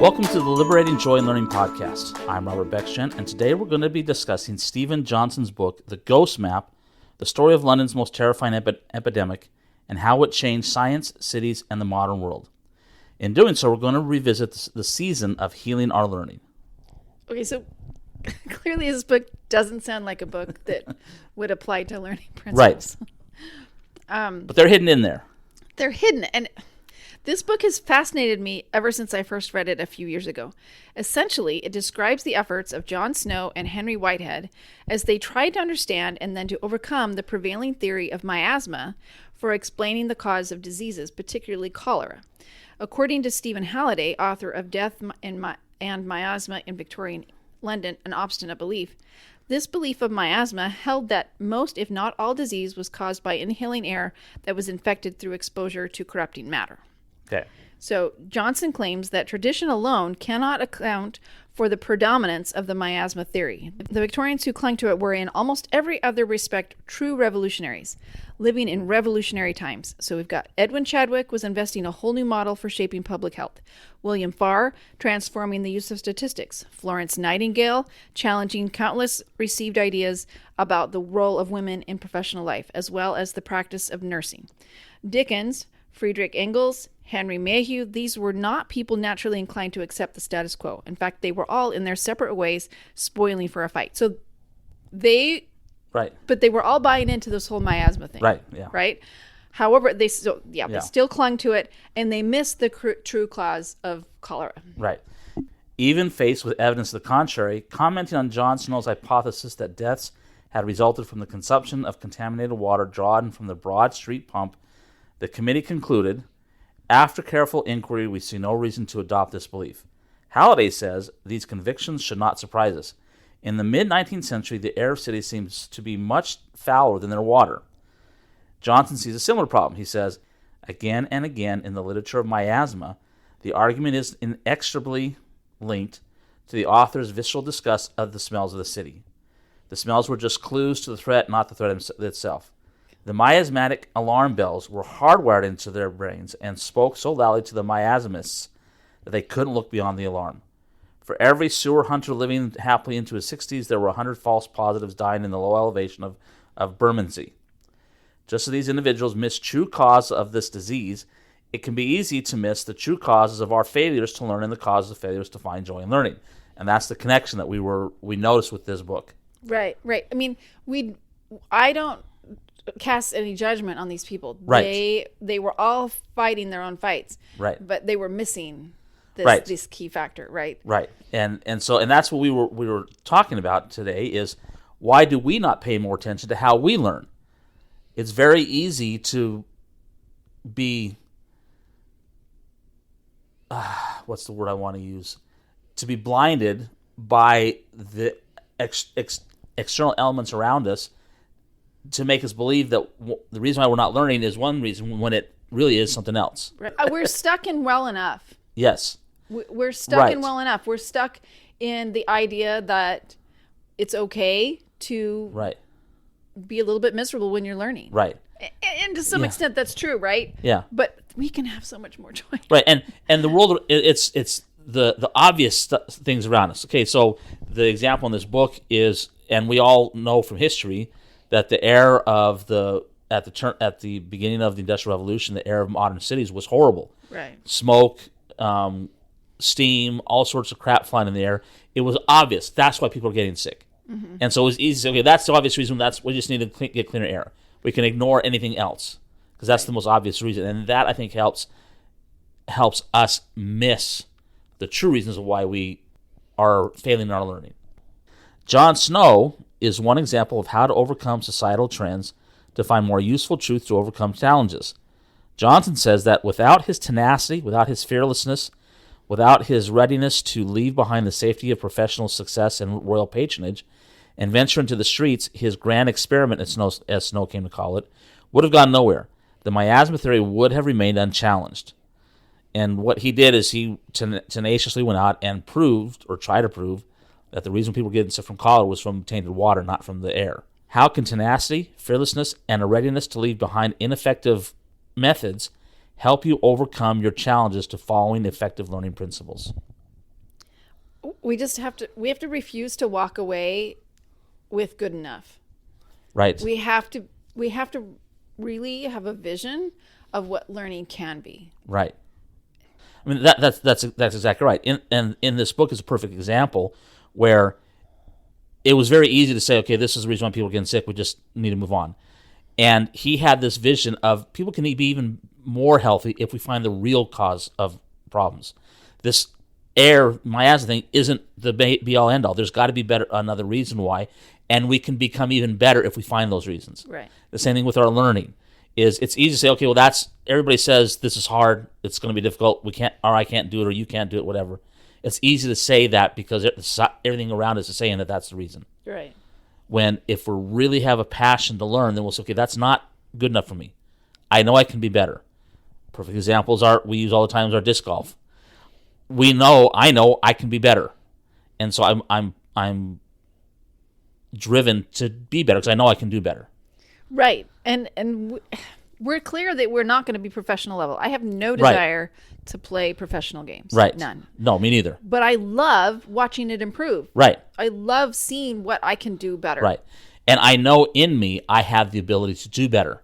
Welcome to the Liberating Joy and Learning podcast. I'm Robert Beckstrand, and today we're going to be discussing Stephen Johnson's book, The Ghost Map, the story of London's most terrifying epidemic, and how it changed science, cities, and the modern world. In doing so, we're going to revisit the season of healing our learning. Okay, so clearly this book doesn't sound like a book that would apply to learning principles. Right. But they're hidden in there. They're hidden, and this book has fascinated me ever since I first read it a few years ago. Essentially, it describes the efforts of John Snow and Henry Whitehead as they tried to understand and then to overcome the prevailing theory of miasma for explaining the cause of diseases, particularly cholera. According to Stephen Halliday, author of Death and Miasma in Victorian London, An Obstinate Belief, this belief of miasma held that most, if not all, disease was caused by inhaling air that was infected through exposure to corrupting matter. Okay. So Johnson claims that tradition alone cannot account for the predominance of the miasma theory. The Victorians who clung to it were in almost every other respect true revolutionaries, living in revolutionary times. So we've got Edwin Chadwick was investing a whole new model for shaping public health. William Farr transforming the use of statistics. Florence Nightingale challenging countless received ideas about the role of women in professional life, as well as the practice of nursing. Dickens, Friedrich Engels, Henry Mayhew, these were not people naturally inclined to accept the status quo. In fact, they were all in their separate ways spoiling for a fight. So they, right, but they were all buying into this whole miasma thing. Right, yeah. Right? However, they still clung to it, and they missed the true cause of cholera. Right. Even faced with evidence to the contrary, commenting on John Snow's hypothesis that deaths had resulted from the consumption of contaminated water drawn from the Broad Street pump, the committee concluded, after careful inquiry, we see no reason to adopt this belief. Halliday says these convictions should not surprise us. In the mid-19th century, the air of cities seems to be much fouler than their water. Johnson sees a similar problem. He says, again and again in the literature of miasma, the argument is inextricably linked to the author's visceral disgust of the smells of the city. The smells were just clues to the threat, not the threat itself. The miasmatic alarm bells were hardwired into their brains and spoke so loudly to the miasmists that they couldn't look beyond the alarm. For every sewer hunter living happily into his 60s, there were 100 false positives dying in the low elevation of Bermondsey. Just as these individuals miss true cause of this disease, it can be easy to miss the true causes of our failures to learn and the causes of failures to find joy in learning. And that's the connection that we noticed with this book. Right. I mean, I don't cast any judgment on these people. Right. They were all fighting their own fights. Right. But they were missing this key factor, right? Right. And that's what we were talking about today is why do we not pay more attention to how we learn? It's very easy to be what's the word I want to use? To be blinded by the external elements around us to make us believe that the reason why we're not learning is one reason when it really is something else. Right. We're stuck in well enough. Yes. We're stuck in well enough. We're stuck in the idea that it's okay to be a little bit miserable when you're learning. Right. And to some extent that's true, right? Yeah. But we can have so much more joy. Right. And the world, it's the obvious things around us. Okay, so the example in this book is, and we all know from history, that the air of at the beginning of the Industrial Revolution, the air of modern cities was horrible. Right. Smoke, steam, all sorts of crap flying in the air. It was obvious. That's why people are getting sick. Mm-hmm. And so it was easy to say, okay, that's the obvious reason. We just need to get cleaner air. We can ignore anything else because that's the most obvious reason. And that, I think, helps us miss the true reasons of why we are failing in our learning. John Snow is one example of how to overcome societal trends to find more useful truth to overcome challenges. Johnson says that without his tenacity, without his fearlessness, without his readiness to leave behind the safety of professional success and royal patronage and venture into the streets, his grand experiment, as Snow came to call it, would have gone nowhere. The miasma theory would have remained unchallenged. And what he did is he tenaciously went out and proved, or tried to prove, that the reason people were getting sick from cholera was from tainted water, not from the air. How can tenacity, fearlessness, and a readiness to leave behind ineffective methods help you overcome your challenges to following effective learning principles? we have to refuse to walk away with good enough. Right. We have to really have a vision of what learning can be. Right. I mean, that's exactly right. In this book is a perfect example where it was very easy to say, okay, this is the reason why people are getting sick. We just need to move on. And he had this vision of people can be even more healthy if we find the real cause of problems. This miasma thing isn't the be-all, end-all. There's got to be another reason why, and we can become even better if we find those reasons. Right. The same thing with our learning. It's easy to say, okay, well, everybody says this is hard, it's going to be difficult, I can't do it, or you can't do it, whatever. It's easy to say that because everything around us is saying that that's the reason. Right. When if we really have a passion to learn, then we'll say, okay, that's not good enough for me. I know I can be better. Perfect examples we use all the time, is our disc golf. I know I can be better, and so I'm driven to be better because I know I can do better. Right, and we're clear that we're not going to be professional level. I have no desire to play professional games. Right. None. No, me neither. But I love watching it improve. Right. I love seeing what I can do better. Right. And I know in me I have the ability to do better.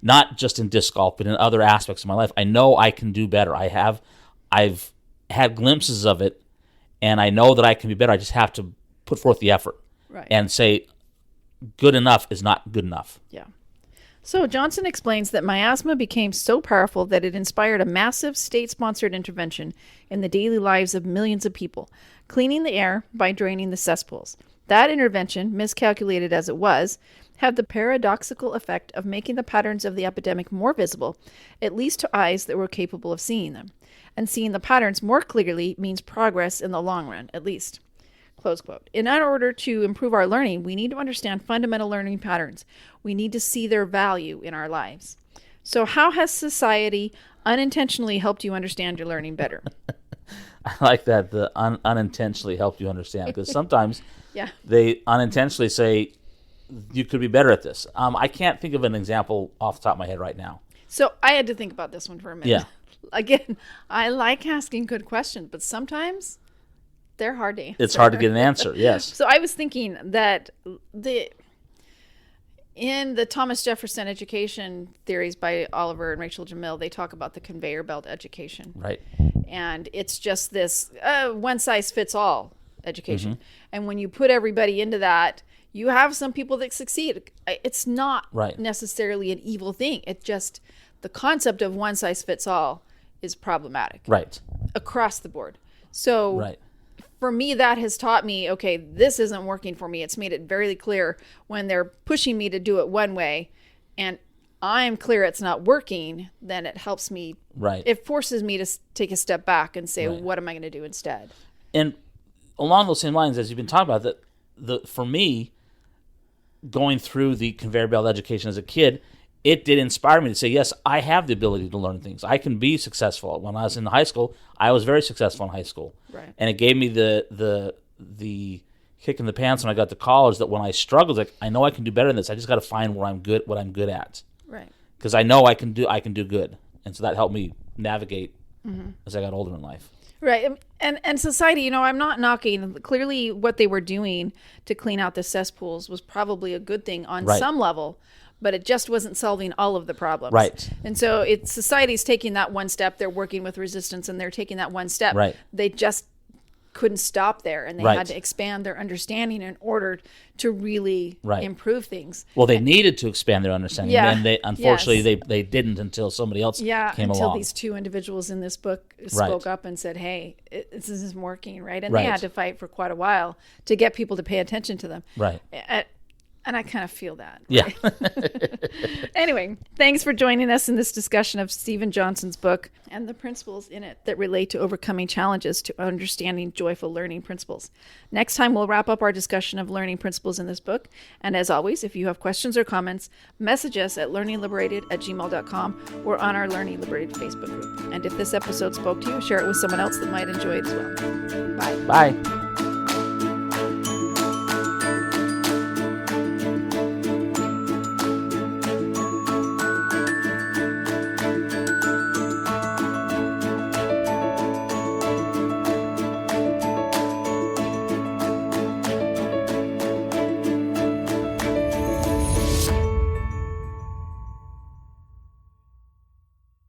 Not just in disc golf, but in other aspects of my life. I know I can do better. I've had glimpses of it, and I know that I can be better. I just have to put forth the effort. Right. And say good enough is not good enough. Yeah. So Johnson explains that miasma became so powerful that it inspired a massive state-sponsored intervention in the daily lives of millions of people, cleaning the air by draining the cesspools. That intervention, miscalculated as it was, had the paradoxical effect of making the patterns of the epidemic more visible, at least to eyes that were capable of seeing them. And seeing the patterns more clearly means progress in the long run, at least. Close quote. In order to improve our learning, we need to understand fundamental learning patterns. We need to see their value in our lives. So how has society unintentionally helped you understand your learning better? I like that, the unintentionally helped you understand, because sometimes they unintentionally say, you could be better at this. I can't think of an example off the top of my head right now. So I had to think about this one for a minute. Yeah. Again, I like asking good questions, but sometimes they're hard to answer. It's hard to get an answer, yes. So I was thinking that in the Thomas Jefferson education theories by Oliver and Rachel Jamil, they talk about the conveyor belt education. Right. And it's just this one-size-fits-all education. Mm-hmm. And when you put everybody into that, you have some people that succeed. It's not necessarily an evil thing. It's just the concept of one-size-fits-all is problematic. Right. Across the board. So for me, that has taught me, okay, this isn't working for me. It's made it very clear when they're pushing me to do it one way and I'm clear it's not working, then it helps me. Right. It forces me to take a step back and say, what am I going to do instead? And along those same lines, as you've been talking about, for me, going through the conveyor belt education as a kid, it did inspire me to say, yes, I have the ability to learn things. I can be successful. When I was in high school, I was very successful in high school. Right. And it gave me the kick in the pants when I got to college that when I struggled, like, I know I can do better than this. I just got to find what I'm good at. Right. Because I know I can do good. And so that helped me navigate as I got older in life. Right. And society, I'm not knocking. Clearly what they were doing to clean out the cesspools was probably a good thing on some level, but it just wasn't solving all of the problems. Right. And so society's taking that one step. They're working with resistance and they're taking that one step. Right. They just couldn't stop there, and they had to expand their understanding in order to really improve things. Well, they needed to expand their understanding, and they unfortunately they didn't until somebody else came along. Until these two individuals in this book spoke up and said, hey, this isn't working, right? And they had to fight for quite a while to get people to pay attention to them. Right. And I kind of feel that. Yeah. Anyway, thanks for joining us in this discussion of Stephen Johnson's book and the principles in it that relate to overcoming challenges to understanding joyful learning principles. Next time, we'll wrap up our discussion of learning principles in this book. And as always, if you have questions or comments, message us at learningliberated@gmail.com or on our Learning Liberated Facebook group. And if this episode spoke to you, share it with someone else that might enjoy it as well. Bye. Bye.